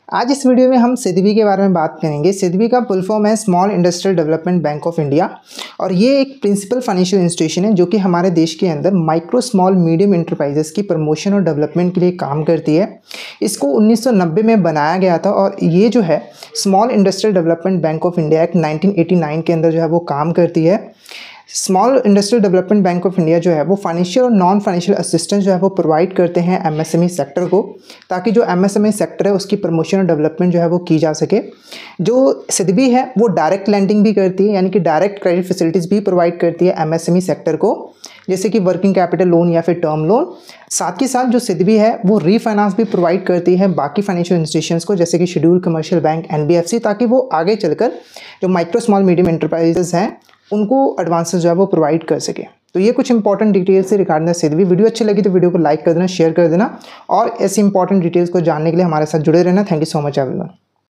आज इस वीडियो में हम सिडबी के बारे में बात करेंगे। सिडबी का फुल फॉर्म है small industrial development bank of India और ये एक प्रिंसिपल फाइनेंशियल इंस्टीट्यूशन है जो कि हमारे देश के अंदर माइक्रो स्मॉल मीडियम इंटरप्राइजेस की प्रमोशन और डेवलपमेंट के लिए काम करती है। इसको 1990 में बनाया गया था और ये जो है small industrial development bank of India act 1989 के अंदर जो है वो काम करती है। Small industrial development bank of India जो है वो फाइनेंशियल और नॉन फाइनेंशियल असिस्टेंस जो है वो प्रोवाइड करते हैं एमएसएमई सेक्टर को, ताकि जो एमएसएमई सेक्टर है उसकी प्रमोशन और डेवलपमेंट जो है वो की जा सके। जो सिडबी है वो डायरेक्ट लैंडिंग भी करती है, यानी कि डायरेक्ट क्रेडिट फैसिलिटीज़ भी प्रोवाइड करती है एमएसएमई सेक्टर को, जैसे कि वर्किंग कैपिटल लोन या फिर टर्म लोन। साथ ही साथ जो सिडबी है वो रीफाइनेंस भी प्रोवाइड करती है बाकी फाइनेंशियल इंस्टीट्यूशंस को, जैसे कि शेड्यूल्ड कमर्शियल बैंक एनबीएफसी, ताकि वो आगे चलकर जो माइक्रो स्मॉल मीडियम एंटरप्राइजेस हैं उनको एडवांसेस जो है वो प्रोवाइड कर सके। तो ये कुछ इंपॉर्टेंट डिटेल्स से रिगार्डिंग सिडबी। वीडियो अच्छी लगी तो वीडियो को लाइक कर देना, शेयर कर देना और ऐसी इंपॉर्टेंट डिटेल्स को जानने के लिए हमारे साथ जुड़े रहना। Thank you so much everyone.